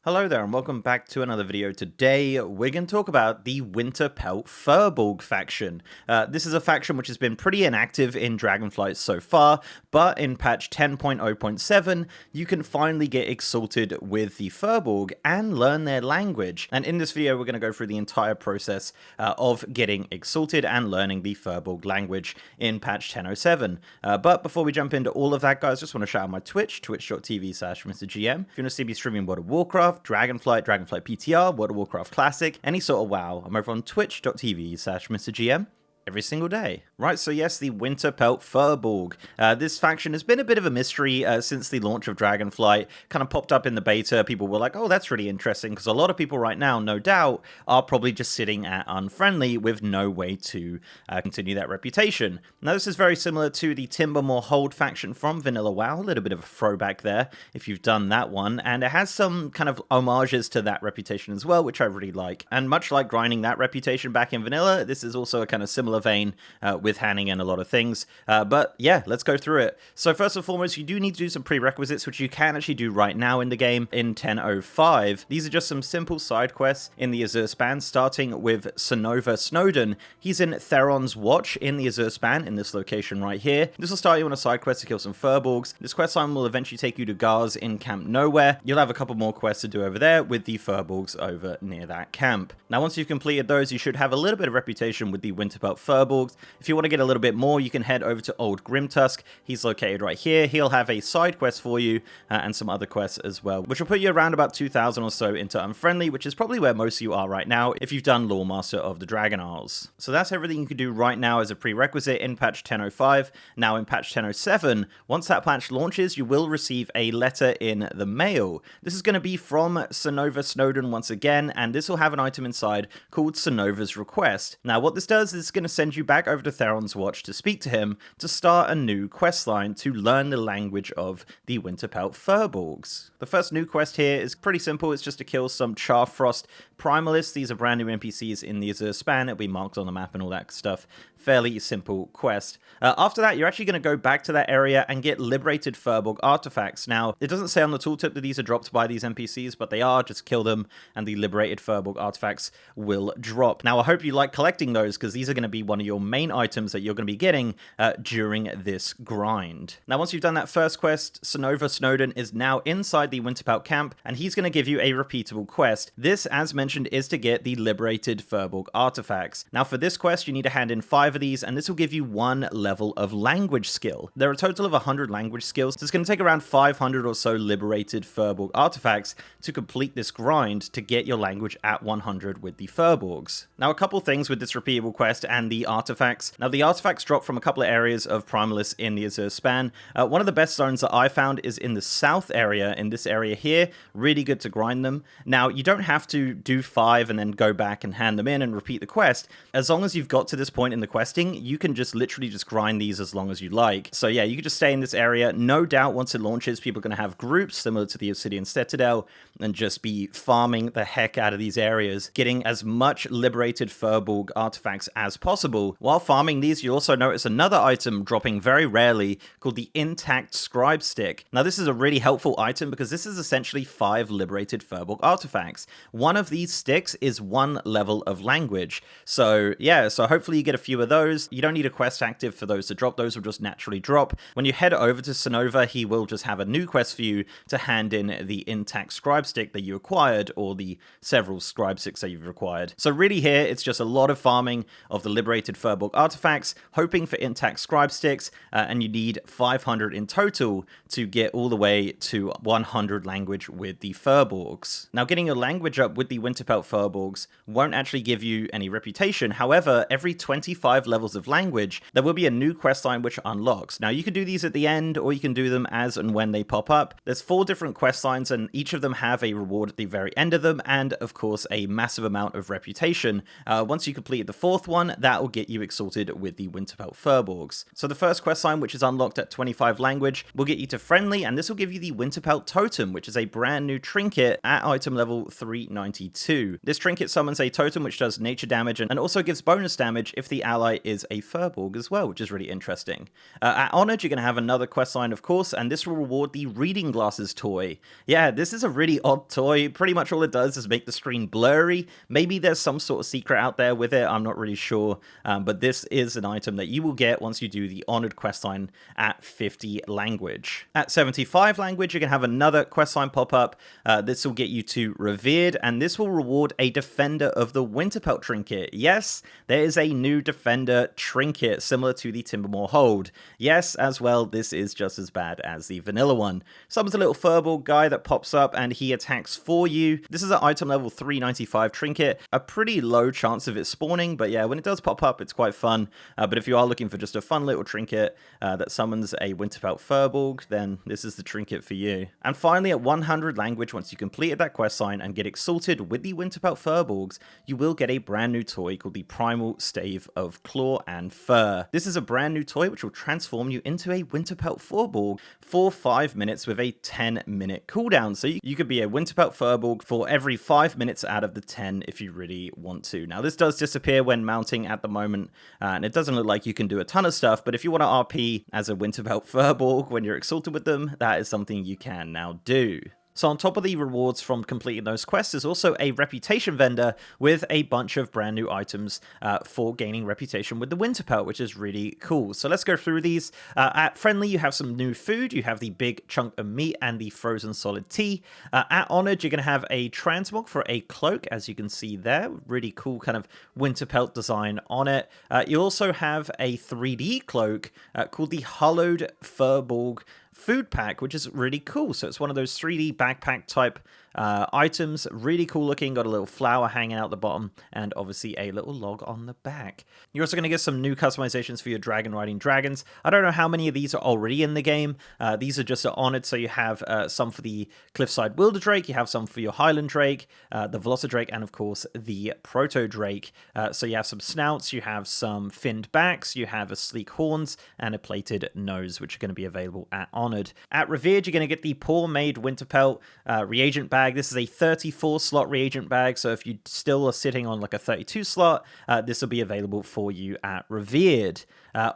Hello there and welcome back to another video. Today we're going to talk about the Winterpelt Furbolg faction. This is a faction which has been pretty inactive in Dragonflight so far, but in patch 10.0.7 you can finally get exalted with the Furbolg and learn their language. And in this video we're going to go through the entire process of getting exalted and learning the Furbolg language in patch 10.07. But before we jump into all of that, guys, just want to shout out my Twitch, twitch.tv/MrGM. If you want to see me streaming World of Warcraft, Dragonflight, Dragonflight PTR, World of Warcraft Classic, any sort of WoW, I'm over on twitch.tv/MrGM every single day. Right, so yes, the Winterpelt Furbolg. This faction has been a bit of a mystery since the launch of Dragonflight. Kind of popped up in the beta. People were like, oh, that's really interesting, because a lot of people right now, no doubt, are probably just sitting at unfriendly with no way to continue that reputation. Now, this is very similar to the Timbermore Hold faction from Vanilla WoW. A little bit of a throwback there, if you've done that one. And it has some kind of homages to that reputation as well, which I really like. And much like grinding that reputation back in Vanilla, this is also a kind of similar vein with handing in a lot of things. But yeah, let's go through it. So first and foremost, you do need to do some prerequisites, which you can actually do right now in the game in 10.05. These are just some simple side quests in the Azure Span, starting with Sonova Snowden. He's in Theron's Watch in the Azure Span in this location right here. This will start you on a side quest to kill some Furbolgs. This quest line will eventually take you to Gars in Camp Nowhere. You'll have a couple more quests to do over there with the Furbolgs over near that camp. Now, once you've completed those, you should have a little bit of reputation with the Winterpelt Furbolg. If you want to get a little bit more, you can head over to Old Grimtusk. He's located right here. He'll have a side quest for you and some other quests as well, which will put you around about 2,000 or so into Unfriendly, which is probably where most of you are right now if you've done Loremaster of the Dragon Isles. So that's everything you can do right now as a prerequisite in patch 10.05. Now in patch 10.07, once that patch launches, you will receive a letter in the mail. This is going to be from Sonova Snowden once again, and this will have an item inside called Sonova's Request. Now what this does is it's going to send you back over to Theron's Watch to speak to him to start a new questline to learn the language of the Winterpelt Furbolgs. The first new quest here is pretty simple. It's just to kill some Charfrost Primalists. These are brand new NPCs in the Azure Span. It'll be marked on the map and all that stuff. Fairly simple quest. After that, you're actually going to go back to that area and get liberated Furbolg artifacts. Now, it doesn't say on the tooltip that these are dropped by these NPCs, but they are. Just kill them and the liberated Furbolg artifacts will drop. Now, I hope you like collecting those, because these are going to be one of your main items that you're going to be getting during this grind. Now, once you've done that first quest, Sonova Snowden is now inside the Winterpelt camp, and he's going to give you a repeatable quest. This, as mentioned, is to get the liberated Furbolg artifacts. Now, for this quest, you need to hand in 5 of these, and this will give you 1 level of language skill. There are a total of 100 language skills, so it's going to take around 500 or so liberated Furbolg artifacts to complete this grind to get your language at 100 with the Furbolgs. Now, a couple things with this repeatable quest and the artifacts. Now, the artifacts drop from a couple of areas of Primalists in the Azure Span. One of the best zones that I found is in the south area, in this area here. Really good to grind them. Now, you don't have to do 5 and then go back and hand them in and repeat the quest. As long as you've got to this point in the questing, you can just literally just grind these as long as you like. So yeah, you can just stay in this area. No doubt once it launches, people are going to have groups similar to the Obsidian Citadel and just be farming the heck out of these areas, getting as much liberated Furbolg artifacts as possible. While farming these, you also notice another item dropping very rarely called the Intact Scribe Stick. Now, this is a really helpful item because this is essentially 5 liberated Furbolg artifacts. One of these sticks is 1 level of language. So yeah, so hopefully you get a few of those. You don't need a quest active for those to drop. Those will just naturally drop. When you head over to Sonova, he will just have a new quest for you to hand in the Intact Scribe Stick that you acquired, or the several Scribe Sticks that you've acquired. So really here, it's just a lot of farming of the liberated Furbolg artifacts, hoping for Intact Scribe Sticks, and you need 500 in total to get all the way to 100 language with the Furbolgs. Now, getting your language up with the Winterpelt Furbolgs won't actually give you any reputation. However, every 25 levels of language, there will be a new questline which unlocks. Now, you can do these at the end, or you can do them as and when they pop up. There's 4 different questlines, and each of them have a reward at the very end of them, and of course, a massive amount of reputation. Once you complete the 4th one, that will get you exalted exalted with the Winterpelt Furbolgs. So the first questline, which is unlocked at 25 language, will get you to friendly, and this will give you the Winterpelt Totem, which is a brand new trinket at item level 392. This trinket summons a totem which does nature damage and also gives bonus damage if the ally is a Furbolg as well, which is really interesting. At Honored, you're going to have another questline, of course, and this will reward the Reading Glasses toy. Yeah, this is a really odd toy. Pretty much all it does is make the screen blurry. Maybe there's some sort of secret out there with it, I'm not really sure, but this is an item that you will get once you do the Honored questline at 50 language. At 75 language, you're going to have another questline pop up. This will get you to Revered, and this will reward a Defender of the Winterpelt trinket. Yes, there is a new Defender trinket, similar to the Timbermoor Hold. Yes, as well, this is just as bad as the vanilla one. Summons a little Furbolg guy that pops up, and he attacks for you. This is an item level 395 trinket. A pretty low chance of it spawning, but yeah, when it does pop up, it's quite fun. But if you are looking for just a fun little trinket that summons a Winterpelt Furbolg, then this is the trinket for you. And finally, at 100 language, once you completed that quest line and get exalted with the Winterpelt Furbolgs, you will get a brand new toy called the Primal Stave of Claw and Fur. This is a brand new toy which will transform you into a Winterpelt Furbolg for 5 minutes with a 10-minute cooldown. So you could be a Winterpelt Furbolg for every 5 minutes out of the 10 if you really want to. Now, this does disappear when mounting at the moment, and it doesn't look like you can do a ton of stuff, but if you want to RP as a Winterpelt Furbolg when you're exalted with them, that is something you can now do. So on top of the rewards from completing those quests, there's also a reputation vendor with a bunch of brand new items for gaining reputation with the Winterpelt, which is really cool. So let's go through these. At Friendly, you have some new food. You have the big chunk of meat and the frozen solid tea. At Honored, you're going to have a transmog for a cloak, as you can see there. Really cool kind of Winterpelt design on it. You also have a 3D cloak called the Hollowed Furbolg food pack, which is really cool. So it's one of those 3D backpack type items, really cool looking, got a little flower hanging out the bottom, and obviously a little log on the back. You're also going to get some new customizations for your dragon riding dragons. I don't know how many of these are already in the game. These are just Honored, so you have some for the Cliffside Wilder Drake, you have some for your Highland Drake, the Velocidrake, and of course the Proto Drake. So you have some snouts, you have some finned backs, you have a sleek horns, and a plated nose, which are going to be available at Honored. At Revered, you're going to get the Poor Made Winterpelt reagent bag. This is a 34 slot reagent bag, so if you still are sitting on like a 32 slot, this will be available for you at Revered.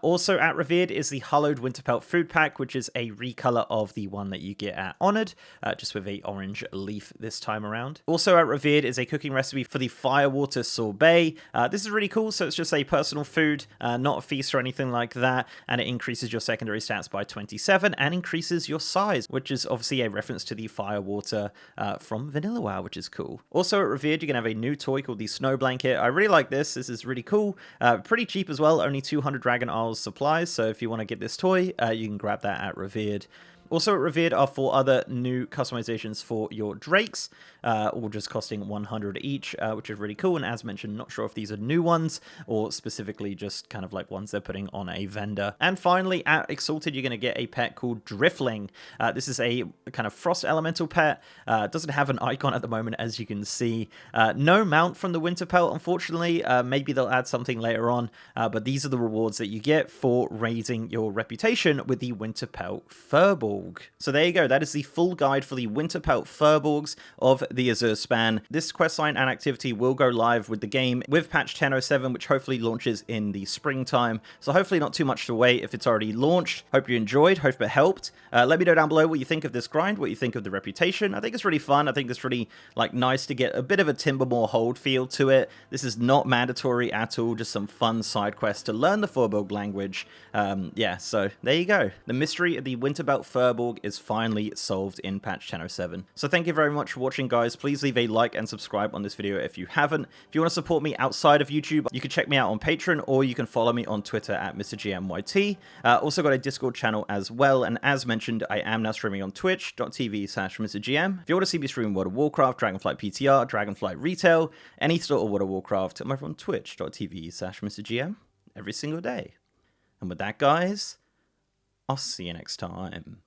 Also at Revered is the Hollowed Winterpelt food pack, which is a recolor of the one that you get at Honored, just with a orange leaf this time around. Also at Revered is a cooking recipe for the Firewater Sorbet. This is really cool, so it's just a personal food, not a feast or anything like that, and it increases your secondary stats by 27 and increases your size, which is obviously a reference to the Firewater from Vanilla WoW, which is cool. Also at Revered, you're going to have a new toy called the Snow Blanket. I really like this. This is really cool. Pretty cheap as well, only 200 Dragon Isles supplies, so if you want to get this toy, you can grab that at Revered. Also at Revered are 4 other new customizations for your Drakes, all just costing 100 each, which is really cool. And as mentioned, not sure if these are new ones or specifically just kind of like ones they're putting on a vendor. And finally, at Exalted, you're going to get a pet called Driftling. This is a kind of frost elemental pet. Doesn't have an icon at the moment, as you can see. No mount from the Winterpelt, unfortunately. Maybe they'll add something later on, but these are the rewards that you get for raising your reputation with the Winterpelt Furbolg. So there you go, that is the full guide for the Winterpelt Furbolgs of the Azure Span. This questline and activity will go live with the game with patch 10.07, which hopefully launches in the springtime. So hopefully not too much to wait if it's already launched. Hope you enjoyed, hope it helped. Let me know down below what you think of this grind, what you think of the reputation. I think it's really fun. I think it's really nice to get a bit of a Timbermoor Hold feel to it. This is not mandatory at all, just some fun side quests to learn the Furbolg language. Yeah, so there you go. The mystery of the Winterpelt Furbolg is finally solved in patch 10.07. So thank you very much for watching, guys. Please leave a like and subscribe on this video if you haven't. If you want to support me outside of YouTube, you can check me out on Patreon, or you can follow me on Twitter at MrGMYT. Also got a Discord channel as well, and as mentioned, I am now streaming on twitch.tv/MrGM. If you want to see me stream World of Warcraft, Dragonflight PTR, Dragonflight Retail, any sort of World of Warcraft, I'm over on twitch.tv/MrGM every single day. And with that, guys, I'll see you next time.